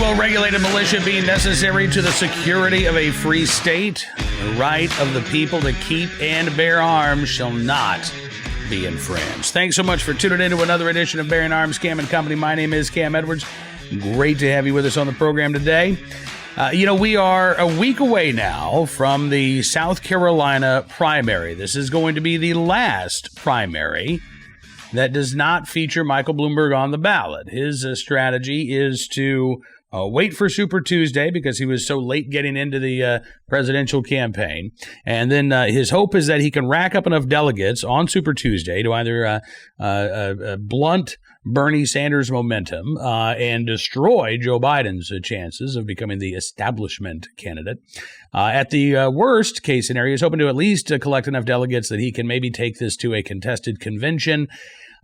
Will regulated militia be necessary to the security of a free state? The right of the people to keep and bear arms shall not be infringed. Thanks so much for tuning in to another edition of Bearing Arms, Cam and Company. My name is Cam Edwards. Great to have you with us on the program today. We are a week away now from the South Carolina primary. This is going to be the last primary that does not feature Michael Bloomberg on the ballot. His strategy is to wait for Super Tuesday because he was so late getting into the presidential campaign. And then his hope is that he can rack up enough delegates on Super Tuesday to either blunt Bernie Sanders' momentum and destroy Joe Biden's chances of becoming the establishment candidate. At the worst case scenario, he's hoping to at least collect enough delegates that he can maybe take this to a contested convention.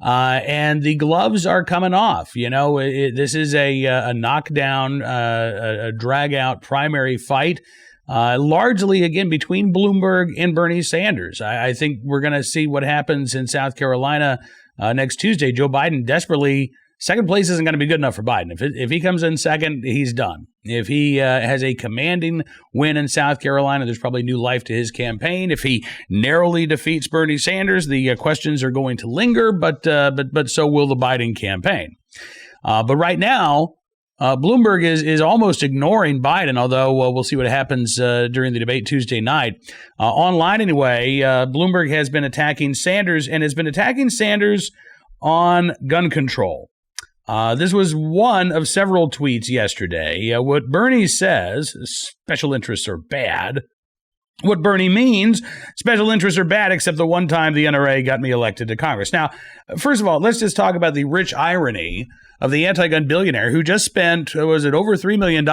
And the gloves are coming off. This is a knockdown, a drag-out primary fight, largely, again, between Bloomberg and Bernie Sanders. I think we're going to see what happens in South Carolina next Tuesday. Joe Biden desperately, second place isn't going to be good enough for Biden. If he comes in second, he's done. If he has a commanding win in South Carolina, there's probably new life to his campaign. If he narrowly defeats Bernie Sanders, the questions are going to linger, but so will the Biden campaign. But right now, Bloomberg is almost ignoring Biden, although we'll see what happens during the debate Tuesday night. Online anyway, Bloomberg has been attacking Sanders and has been attacking Sanders on gun control. This was one of several tweets yesterday. What Bernie says, special interests are bad. What Bernie means, special interests are bad, except the one time the NRA got me elected to Congress. Now, first of all, let's just talk about the rich irony of the anti-gun billionaire who just spent, over $3 million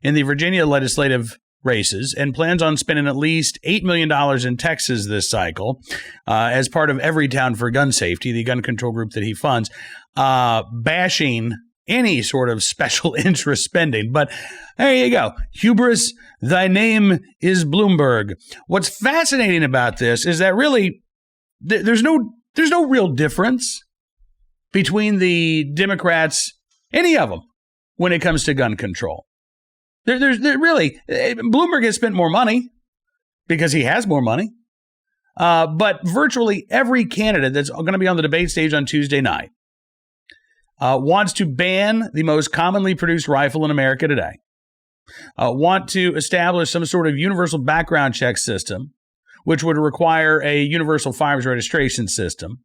in the Virginia legislative races and plans on spending at least $8 million in Texas this cycle as part of Everytown for Gun Safety, the gun control group that he funds, bashing any sort of special interest spending. But there you go. Hubris, thy name is Bloomberg. What's fascinating about this is that really there's no real difference between the Democrats, any of them, when it comes to gun control. There's really, Bloomberg has spent more money because he has more money. But virtually every candidate that's going to be on the debate stage on Tuesday night wants to ban the most commonly produced rifle in America today, want to establish some sort of universal background check system, which would require a universal firearms registration system.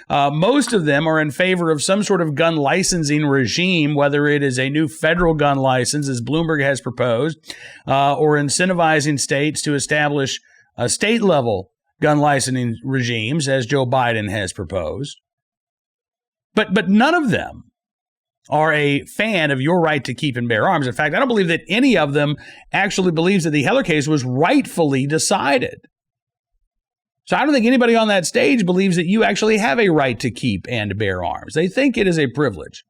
Most of them are in favor of some sort of gun licensing regime, whether it is a new federal gun license, as Bloomberg has proposed, or incentivizing states to establish state-level gun licensing regimes, as Joe Biden has proposed. But none of them are a fan of your right to keep and bear arms. In fact, I don't believe that any of them actually believes that the Heller case was rightfully decided. So I don't think anybody on that stage believes that you actually have a right to keep and bear arms. They think it is a privilege.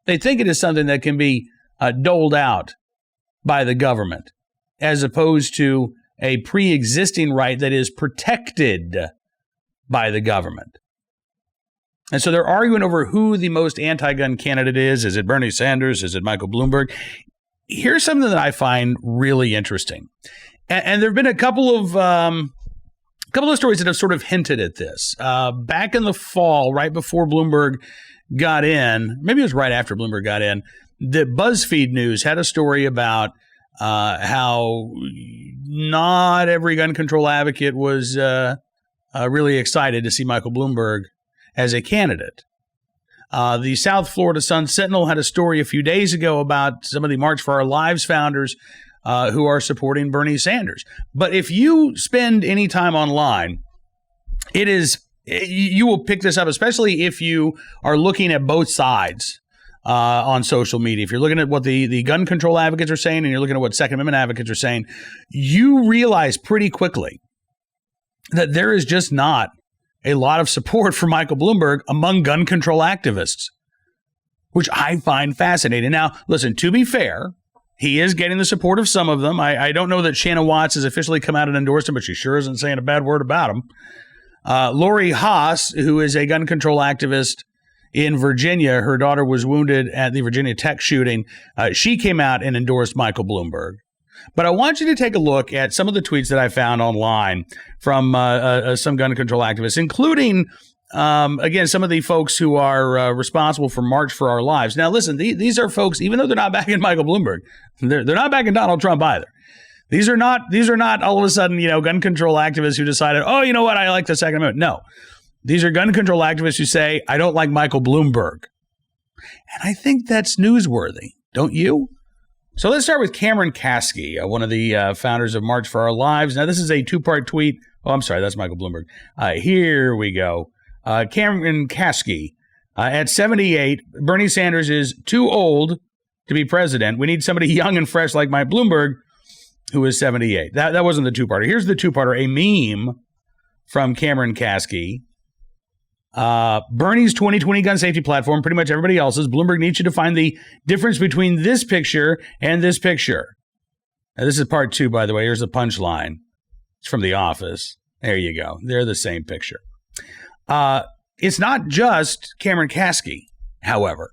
They think it is something that can be doled out by the government, as opposed to a pre-existing right that is protected by the government. And so they're arguing over who the most anti-gun candidate is. Is it Bernie Sanders? Is it Michael Bloomberg? Here's something that I find really interesting. And there have been a couple of stories that have sort of hinted at this. Back in the fall, right before Bloomberg got in, maybe it was right after Bloomberg got in, the BuzzFeed News had a story about how not every gun control advocate was really excited to see Michael Bloomberg as a candidate. The South Florida Sun-Sentinel had a story a few days ago about some of the March for Our Lives founders who are supporting Bernie Sanders. But if you spend any time online, you will pick this up, especially if you are looking at both sides on social media. If you're looking at what the gun control advocates are saying and you're looking at what Second Amendment advocates are saying, you realize pretty quickly that there is just not a lot of support for Michael Bloomberg among gun control activists, which I find fascinating. Now, listen, to be fair, he is getting the support of some of them. I don't know that Shannon Watts has officially come out and endorsed him, but she sure isn't saying a bad word about him. Lori Haas, who is a gun control activist in Virginia. Her daughter was wounded at the Virginia Tech shooting. She came out and endorsed Michael Bloomberg. But I want you to take a look at some of the tweets that I found online from some gun control activists, including, again, some of the folks who are responsible for March for Our Lives. Now, listen, these are folks, even though they're not backing Michael Bloomberg, they're not backing Donald Trump either. These are not all of a sudden, gun control activists who decided, oh, you know what, I like the Second Amendment. No, these are gun control activists who say, I don't like Michael Bloomberg. And I think that's newsworthy, don't you? So let's start with Cameron Kasky, one of the founders of March for Our Lives. Now, this is a two-part tweet. Oh, I'm sorry, that's Michael Bloomberg. Here we go. Cameron Kasky, at 78, Bernie Sanders is too old to be president. We need somebody young and fresh like Mike Bloomberg, who is 78. That wasn't the two-parter. Here's the two-parter, a meme from Cameron Kasky. Bernie's 2020 gun safety platform, pretty much everybody else's. Bloomberg needs you to find the difference between this picture and this picture. Now, this is part 2, by the way. Here's the punchline. It's from The Office. There you go. They're the same picture. It's not just Cameron Kasky, however.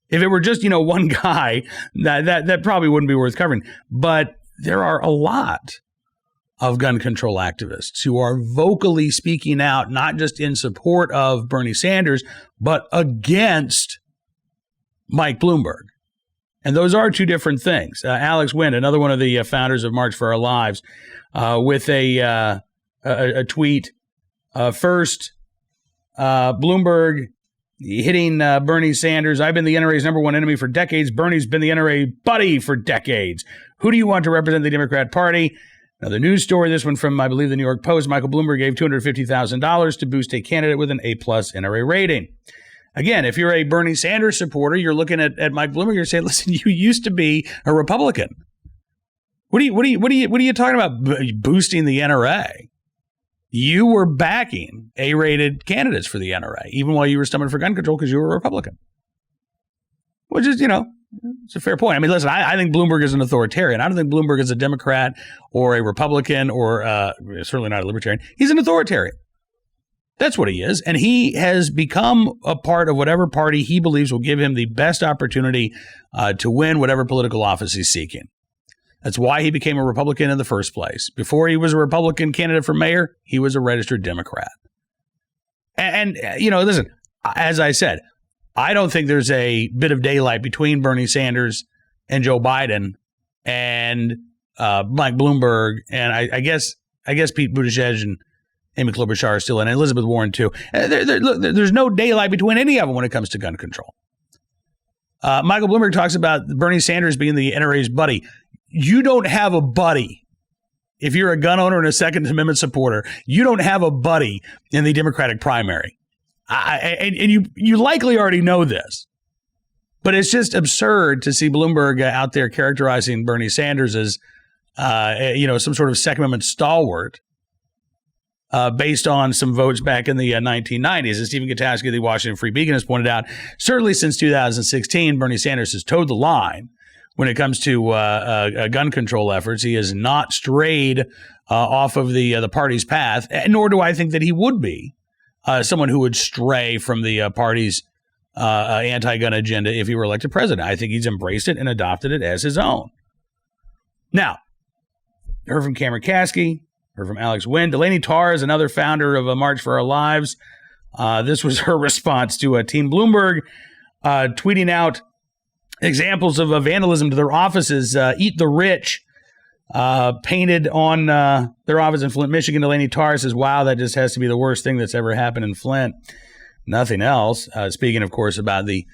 If it were just, one guy, that probably wouldn't be worth covering. But there are a lot of gun control activists who are vocally speaking out, not just in support of Bernie Sanders, but against Mike Bloomberg. And those are two different things. Alex Wind, another one of the founders of March for Our Lives, with a tweet. First, Bloomberg hitting Bernie Sanders. I've been the NRA's number one enemy for decades. Bernie's been the NRA buddy for decades. Who do you want to represent the Democrat Party? Now, the news story, this one from, I believe, the New York Post, Michael Bloomberg gave $250,000 to boost a candidate with an A-plus NRA rating. Again, if you're a Bernie Sanders supporter, you're looking at Mike Bloomberg, you're saying, listen, you used to be a Republican. What are you talking about boosting the NRA? You were backing A-rated candidates for the NRA, even while you were stumbling for gun control because you were a Republican. Which is, it's a fair point. I mean, listen, I think Bloomberg is an authoritarian. I don't think Bloomberg is a Democrat or a Republican or certainly not a libertarian. He's an authoritarian. That's what he is. And he has become a part of whatever party he believes will give him the best opportunity to win whatever political office he's seeking. That's why he became a Republican in the first place. Before he was a Republican candidate for mayor, he was a registered Democrat. And listen, as I said, I don't think there's a bit of daylight between Bernie Sanders and Joe Biden and Mike Bloomberg, and I guess Pete Buttigieg and Amy Klobuchar are still in, and Elizabeth Warren too. There's no daylight between any of them when it comes to gun control. Michael Bloomberg talks about Bernie Sanders being the NRA's buddy. You don't have a buddy. If you're a gun owner and a Second Amendment supporter, you don't have a buddy in the Democratic primary. And you likely already know this, but it's just absurd to see Bloomberg out there characterizing Bernie Sanders as, some sort of Second Amendment stalwart based on some votes back in the 1990s. As Stephen Gutowski of the Washington Free Beacon has pointed out, certainly since 2016, Bernie Sanders has towed the line when it comes to gun control efforts. He has not strayed off of the party's path, nor do I think that he would be. Someone who would stray from the party's anti-gun agenda if he were elected president. I think he's embraced it and adopted it as his own. Now, heard from Cameron Kasky, heard from Alex Wind. Delaney Tarr is another founder of March for Our Lives. This was her response to Team Bloomberg, tweeting out examples of vandalism to their offices. Eat the Rich. Painted on their office in Flint, Michigan. Delaney Tarr says, wow, that just has to be the worst thing that's ever happened in Flint. Nothing else. Speaking, of course, about the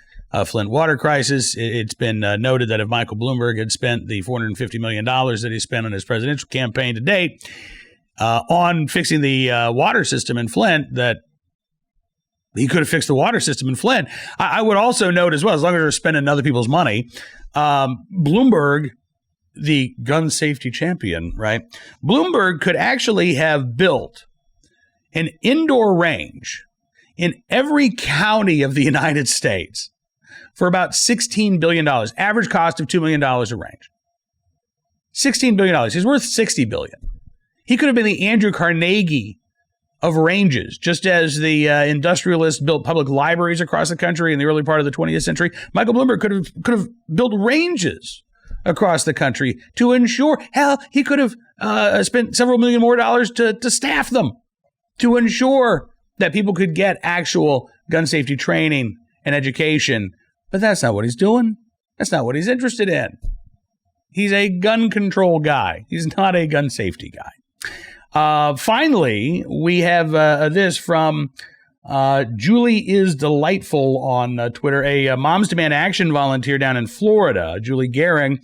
Flint water crisis, it's been noted that if Michael Bloomberg had spent the $450 million that he spent on his presidential campaign to date on fixing the water system in Flint, that he could have fixed the water system in Flint. I would also note as well, as long as they're spending other people's money, Bloomberg, the gun safety champion, right? Bloomberg could actually have built an indoor range in every county of the United States for about $16 billion, average cost of $2 million a range. $16 billion. He's worth $60 billion. He could have been the Andrew Carnegie of ranges. Just as the industrialists built public libraries across the country in the early part of the 20th century, Michael Bloomberg could have built ranges across the country to ensure, hell, he could have spent several million more dollars to staff them, to ensure that people could get actual gun safety training and education. But that's not what he's doing. That's not what he's interested in. He's a gun control guy. He's not a gun safety guy. Finally, we have this from Julie is Delightful on Twitter, a Moms Demand Action volunteer down in Florida, Julie Gehring.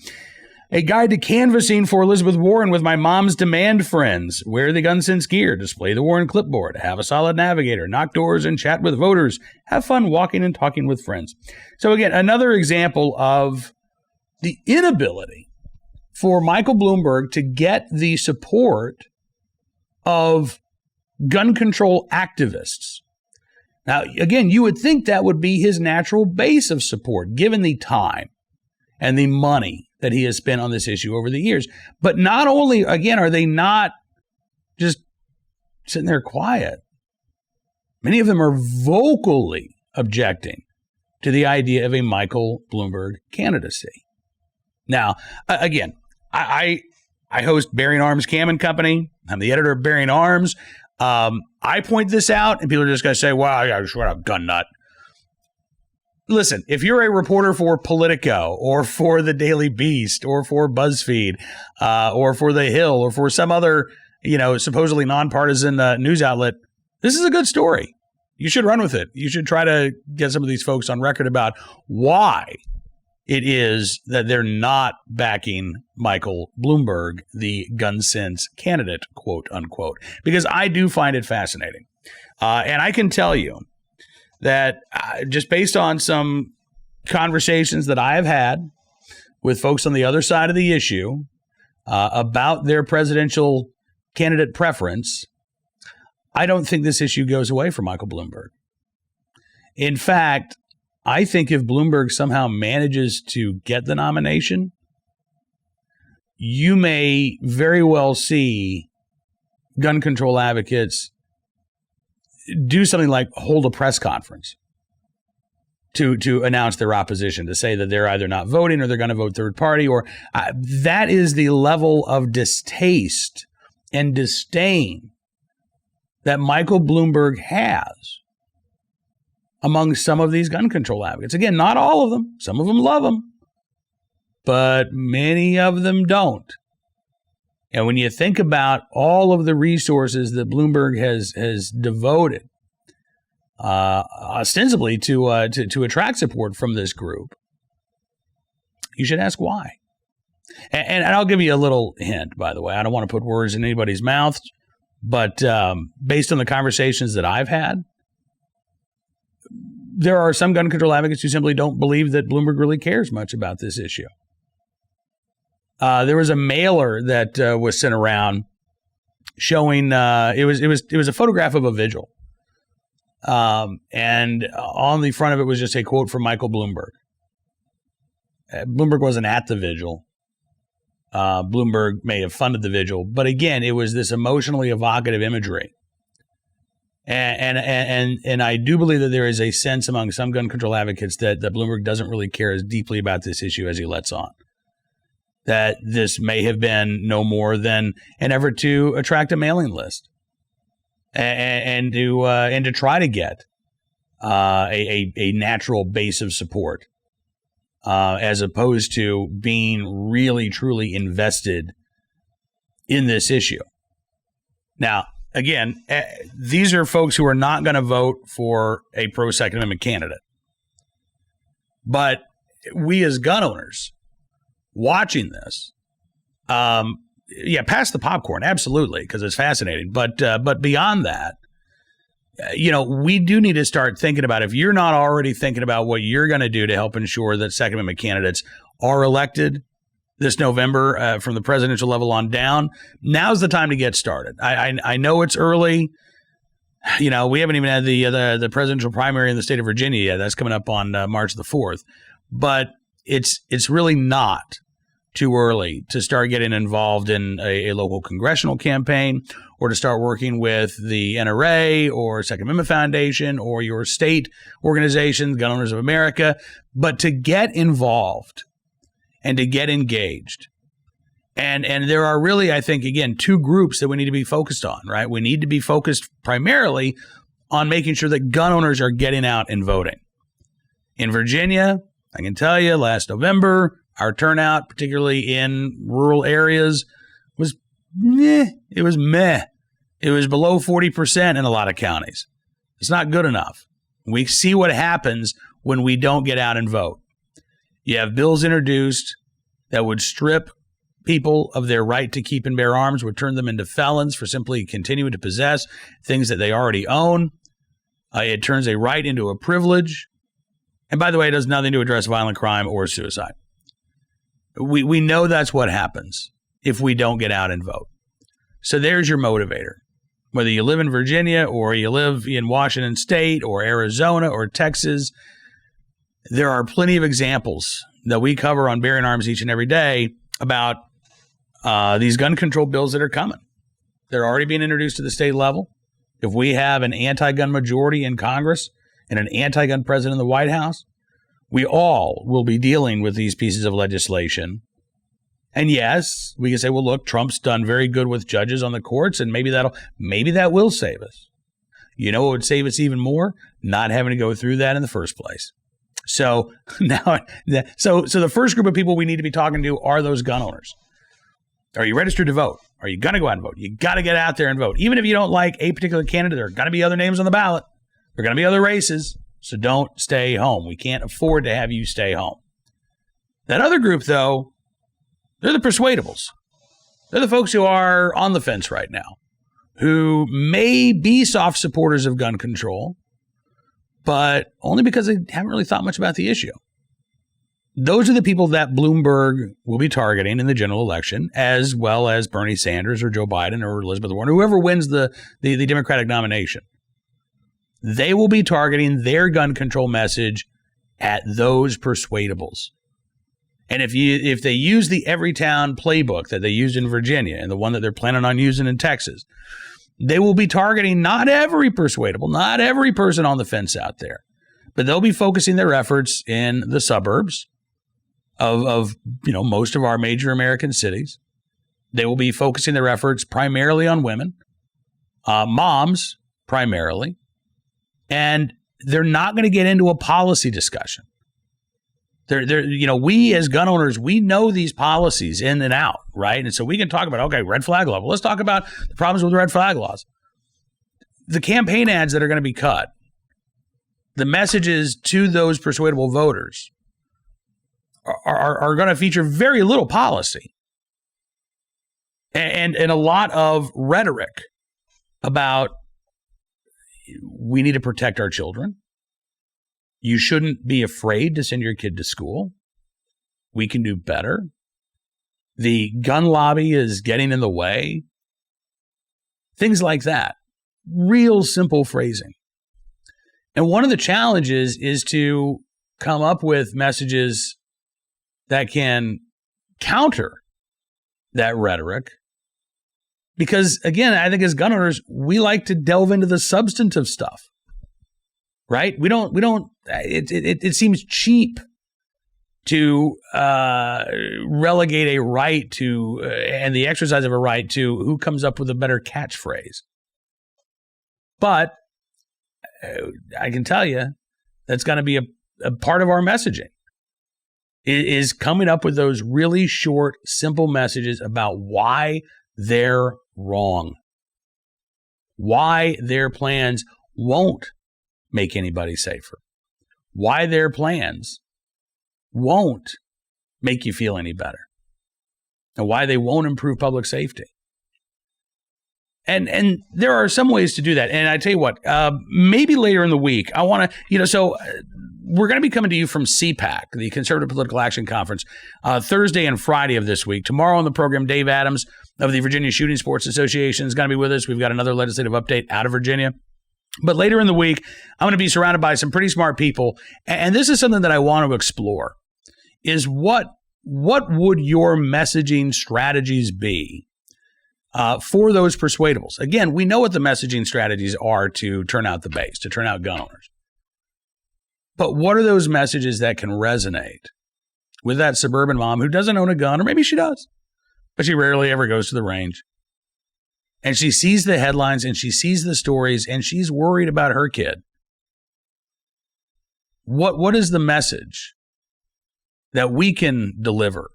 A guide to canvassing for Elizabeth Warren with my Moms Demand friends. Wear the gun sense gear, display the Warren clipboard, have a solid navigator, knock doors and chat with voters, have fun walking and talking with friends. So again, another example of the inability for Michael Bloomberg to get the support of gun control activists. Now, again, you would think that would be his natural base of support, given the time and the money that he has spent on this issue over the years. But not only, again, are they not just sitting there quiet, many of them are vocally objecting to the idea of a Michael Bloomberg candidacy. Now, again, I host Bearing Arms Cam and Company. I'm the editor of Bearing Arms. I point this out, and people are just going to say, well, I just want a gun nut. Listen, if you're a reporter for Politico or for the Daily Beast or for BuzzFeed or for The Hill or for some other, supposedly nonpartisan news outlet, this is a good story. You should run with it. You should try to get some of these folks on record about why it is that they're not backing Michael Bloomberg, the gun sense candidate, quote unquote, because I do find it fascinating. And I can tell you that just based on some conversations that I have had with folks on the other side of the issue about their presidential candidate preference, I don't think this issue goes away for Michael Bloomberg. In fact, I think if Bloomberg somehow manages to get the nomination, you may very well see gun control advocates do something like hold a press conference to announce their opposition, to say that they're either not voting or they're going to vote third party, or that is the level of distaste and disdain that Michael Bloomberg has among some of these gun control advocates. Again, not all of them. Some of them love him, but many of them don't. And when you think about all of the resources that Bloomberg has devoted ostensibly to attract support from this group, you should ask why. And I'll give you a little hint, by the way. I don't want to put words in anybody's mouth, but based on the conversations that I've had, there are some gun control advocates who simply don't believe that Bloomberg really cares much about this issue. There was a mailer that was sent around showing it was a photograph of a vigil, and on the front of it was just a quote from Michael Bloomberg. Bloomberg wasn't at the vigil. Bloomberg may have funded the vigil, but again, it was this emotionally evocative imagery. And I do believe that there is a sense among some gun control advocates that Bloomberg doesn't really care as deeply about this issue as he lets on. That this may have been no more than an effort to attract a mailing list and to try to get a natural base of support, as opposed to being really truly invested in this issue. Now, again, these are folks who are not going to vote for a pro-Second Amendment candidate. But we as gun owners watching this, pass the popcorn, absolutely, because it's fascinating. But beyond that, we do need to start thinking about, if you're not already thinking about what you're going to do to help ensure that Second Amendment candidates are elected this November from the presidential level on down, now's the time to get started. I know it's early. We haven't even had the presidential primary in the state of Virginia yet. That's coming up on March the 4th. But it's really not too early to start getting involved in a local congressional campaign or to start working with the NRA or Second Amendment Foundation or your state organization, Gun Owners of America, but to get involved and to get engaged. And there are really, I think, again, two groups that we need to be focused on, right? We need to be focused primarily on making sure that gun owners are getting out and voting. In Virginia, I can tell you, last November, our turnout, particularly in rural areas, was meh. It was meh. It was below 40% in a lot of counties. It's not good enough. We see what happens when we don't get out and vote. You have bills introduced that would strip people of their right to keep and bear arms, would turn them into felons for simply continuing to possess things that they already own. It turns a right into a privilege. And by the way, it does nothing to address violent crime or suicide. We know that's what happens if we don't get out and vote. So there's your motivator. Whether you live in Virginia or you live in Washington State or Arizona or Texas, there are plenty of examples that we cover on Bearing Arms each and every day about these gun control bills that are coming. They're already being introduced to the state level. If we have an anti-gun majority in Congress and an anti-gun president in the White House, we all will be dealing with these pieces of legislation. And yes, we can say, well, look, Trump's done very good with judges on the courts, and maybe that will save us. You know what would save us even more? Not having to go through that in the first place. So now, so the first group of people we need to be talking to are those gun owners. Are you registered to vote? Are you going to go out and vote? You got to get out there and vote. Even if you don't like a particular candidate, there are going to be other names on the ballot. There are going to be other races. So don't stay home. We can't afford to have you stay home. That other group, though, they're the persuadables. They're the folks who are on the fence right now, who may be soft supporters of gun control, but only because they haven't really thought much about the issue. Those are the people that Bloomberg will be targeting in the general election, as well as Bernie Sanders or Joe Biden or Elizabeth Warren, whoever wins the Democratic nomination. They will be targeting their gun control message at those persuadables. And if they use the Everytown playbook that they used in Virginia and the one that they're planning on using in Texas, they will be targeting not every persuadable, not every person on the fence out there, but they'll be focusing their efforts in the suburbs of most of our major American cities. They will be focusing their efforts primarily on women, moms primarily. And they're not going to get into a policy discussion. We as gun owners, we know these policies in and out, right? And so we can talk about, okay, red flag law. Well, let's talk about the problems with red flag laws. The campaign ads that are going to be cut, the messages to those persuadable voters are going to feature very little policy and a lot of rhetoric about we need to protect our children. You shouldn't be afraid to send your kid to school. We can do better. The gun lobby is getting in the way. Things like that. Real simple phrasing. And one of the challenges is to come up with messages that can counter that rhetoric. Because, again, I think as gun owners, we like to delve into the substantive stuff, right? It seems cheap to relegate a right to, and the exercise of a right to, who comes up with a better catchphrase. But I can tell you that's going to be a part of our messaging, is coming up with those really short, simple messages about why they're wrong, why their plans won't make anybody safer, why their plans won't make you feel any better, and why they won't improve public safety. And there are some ways to do that. And I tell you what, maybe later in the week, I want to, we're going to be coming to you from CPAC, the Conservative Political Action Conference, Thursday and Friday of this week. Tomorrow on the program, Dave Adams of the Virginia Shooting Sports Association is going to be with us. We've got another legislative update out of Virginia. But later in the week, I'm going to be surrounded by some pretty smart people. And this is something that I want to explore, is what what would your messaging strategies be for those persuadables? Again, we know what the messaging strategies are to turn out the base, to turn out gun owners. But what are those messages that can resonate with that suburban mom who doesn't own a gun, or maybe she does, but she rarely ever goes to the range? And she sees the headlines and she sees the stories and she's worried about her kid. What is the message that we can deliver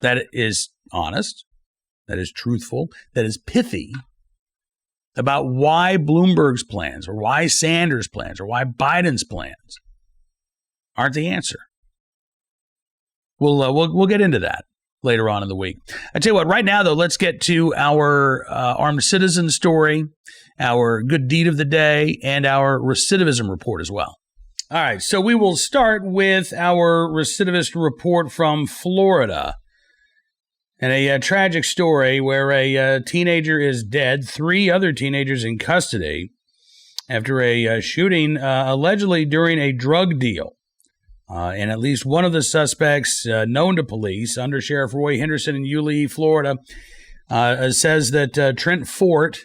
that is honest, that is truthful, that is pithy about why Bloomberg's plans or why Sanders' plans or why Biden's plans aren't the answer? We'll get into that later on in the week. I tell you what, right now, though, let's get to our armed citizen story, our good deed of the day, and our recidivism report as well. All right, so we will start with our recidivist report from Florida. And a tragic story where a teenager is dead, 3 other teenagers in custody after a shooting allegedly during a drug deal. And at least one of the suspects known to police, Under Sheriff Roy Henderson in Yulee, Florida, says that Trent Fort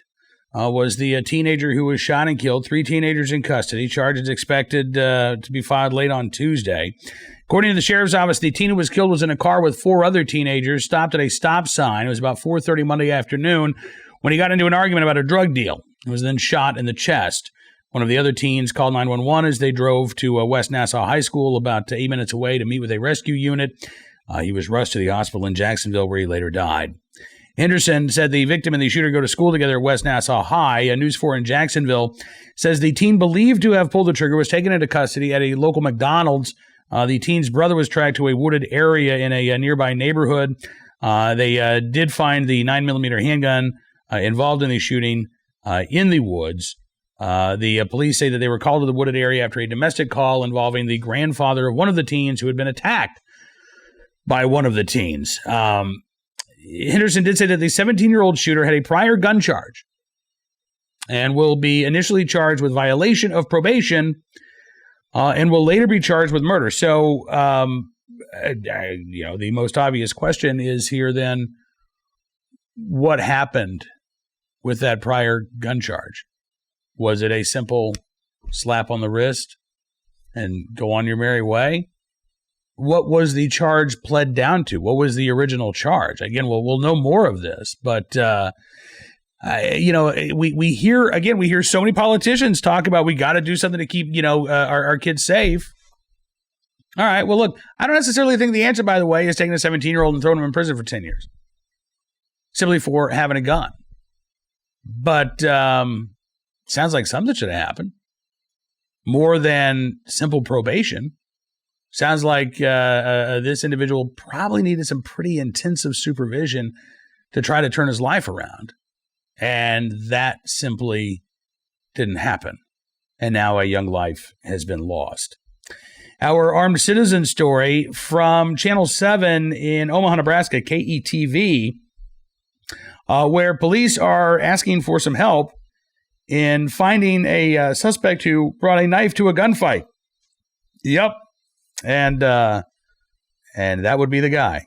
was the teenager who was shot and killed. 3 teenagers in custody. Charges expected to be filed late on Tuesday. According to the sheriff's office, the teen who was killed was in a car with 4 other teenagers, stopped at a stop sign. It was about 4:30 Monday afternoon when he got into an argument about a drug deal. He was then shot in the chest. One of the other teens called 911 as they drove to West Nassau High School, about 8 minutes away, to meet with a rescue unit. He was rushed to the hospital in Jacksonville, where he later died. Henderson said the victim and the shooter go to school together at West Nassau High. News 4 in Jacksonville says the teen believed to have pulled the trigger was taken into custody at a local McDonald's. The teen's brother was tracked to a wooded area in a nearby neighborhood. They did find the 9mm handgun involved in the shooting in the woods. The police say that they were called to the wooded area after a domestic call involving the grandfather of one of the teens who had been attacked by one of the teens. Henderson did say that the 17-year-old shooter had a prior gun charge and will be initially charged with violation of probation and will later be charged with murder. So, the most obvious question is here then, what happened with that prior gun charge? Was it a simple slap on the wrist and go on your merry way? What was the charge pled down to? What was the original charge? Again, we'll know more of this, but we hear so many politicians talk about we got to do something to keep our kids safe. All right, well, look, I don't necessarily think the answer, by the way, is taking a 17-year-old and throwing him in prison for 10 years simply for having a gun. But sounds like something should have happened. More than simple probation. Sounds like this individual probably needed some pretty intensive supervision to try to turn his life around. And that simply didn't happen. And now a young life has been lost. Our armed citizen story from Channel 7 in Omaha, Nebraska, KETV, where police are asking for some help in finding a suspect who brought a knife to a gunfight. Yep. And that would be the guy,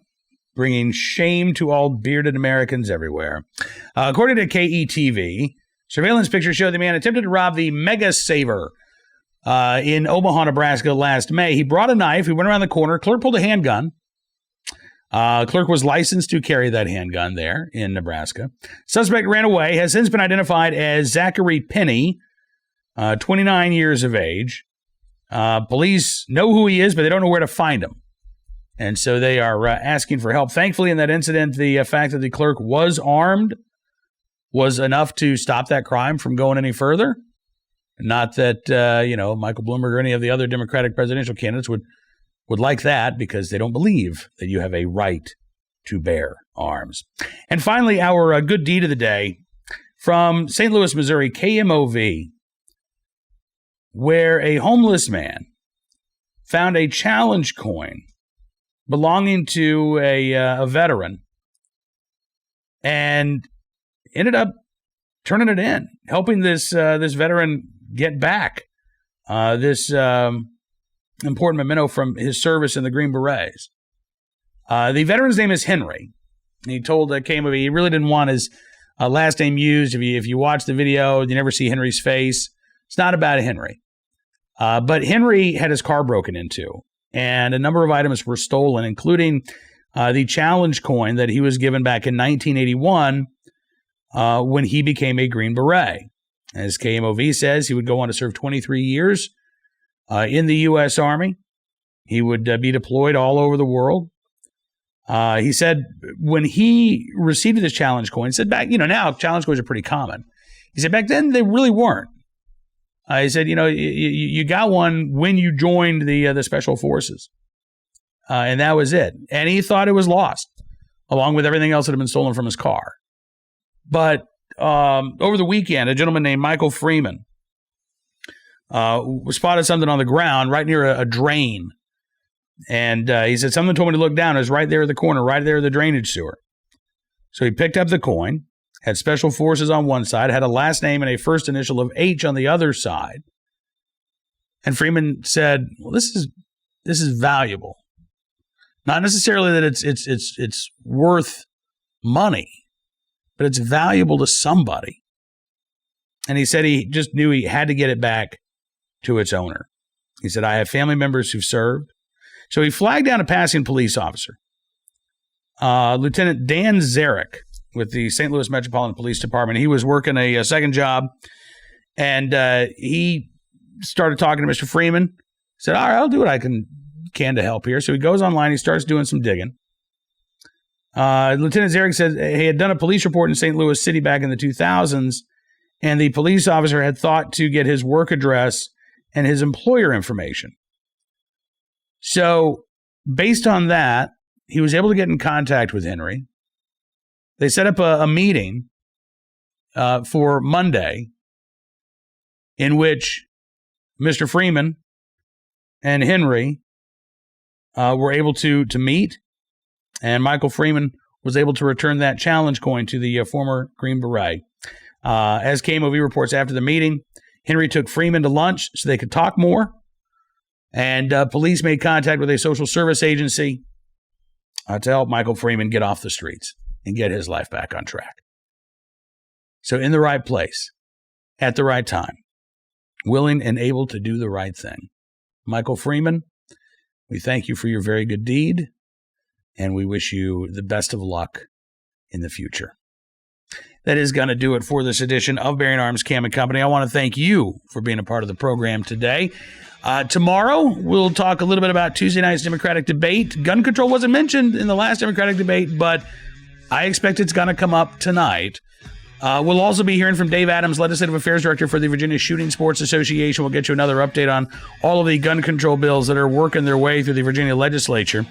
bringing shame to all bearded Americans everywhere. According to KETV, surveillance pictures show the man attempted to rob the Mega Saver in Omaha, Nebraska last May. He brought a knife. He went around the corner. Clerk pulled a handgun. Clerk was licensed to carry that handgun there in Nebraska. Suspect ran away, has since been identified as Zachary Penny, 29 years of age. Police know who he is, but they don't know where to find him. And so they are asking for help. Thankfully, in that incident, the fact that the clerk was armed was enough to stop that crime from going any further. Not that, Michael Bloomberg or any of the other Democratic presidential candidates would like that, because they don't believe that you have a right to bear arms. And finally, our good deed of the day from St. Louis, Missouri, KMOV, where a homeless man found a challenge coin belonging to a veteran and ended up turning it in, helping this veteran get back this important memento from his service in the Green Berets. The veteran's name is Henry. He told KMOV he really didn't want his last name used. If you watch the video, you never see Henry's face. It's not about Henry. But Henry had his car broken into, and a number of items were stolen, including the challenge coin that he was given back in 1981 when he became a Green Beret. As KMOV says, he would go on to serve 23 years in the U.S. Army. He would be deployed all over the world. He said when he received this challenge coin, he said back, now challenge coins are pretty common. He said back then they really weren't. He said, you got one when you joined the Special Forces. And that was it. And he thought it was lost, along with everything else that had been stolen from his car. But over the weekend, a gentleman named Michael Freeman spotted something on the ground right near a drain. And he said, something told me to look down. It was right there at the corner, right there at the drainage sewer. So he picked up the coin, had Special Forces on one side, had a last name and a first initial of H on the other side. And Freeman said, well, this is valuable. Not necessarily that it's worth money, but it's valuable to somebody. And he said he just knew he had to get it back to its owner. He said, I have family members who've served. So he flagged down a passing police officer, Lieutenant Dan Zarek with the St. Louis Metropolitan Police Department. He was working a second job, and he started talking to Mr. Freeman. Said, all right, I'll do what I can to help here. So he goes online. He starts doing some digging. Lieutenant Zarek said he had done a police report in St. Louis City back in the 2000s, and the police officer had thought to get his work address and his employer information. So based on that, he was able to get in contact with Henry. They set up a meeting for Monday in which Mr. Freeman and Henry were able to meet, and Michael Freeman was able to return that challenge coin to the former Green Beret. As KMOV reports, after the meeting, Henry took Freeman to lunch so they could talk more, and police made contact with a social service agency to help Michael Freeman get off the streets and get his life back on track. So in the right place, at the right time, willing and able to do the right thing. Michael Freeman, we thank you for your very good deed, and we wish you the best of luck in the future. That is going to do it for this edition of Bearing Arms Cam & Company. I want to thank you for being a part of the program today. Tomorrow, we'll talk a little bit about Tuesday night's Democratic debate. Gun control wasn't mentioned in the last Democratic debate, but I expect it's going to come up tonight. We'll also be hearing from Dave Adams, Legislative Affairs Director for the Virginia Shooting Sports Association. We'll get you another update on all of the gun control bills that are working their way through the Virginia legislature.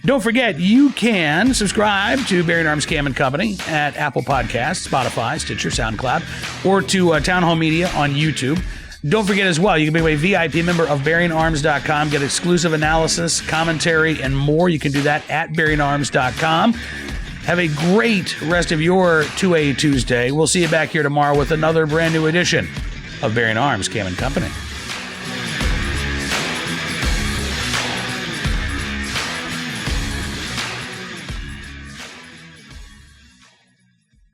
Don't forget, you can subscribe to Bearing Arms Cam & Company at Apple Podcasts, Spotify, Stitcher, SoundCloud, or to Town Hall Media on YouTube. Don't forget as well, you can become a VIP member of BearingArms.com, get exclusive analysis, commentary, and more. You can do that at BearingArms.com. Have a great rest of your 2A Tuesday. We'll see you back here tomorrow with another brand new edition of Bearing Arms Cam & Company.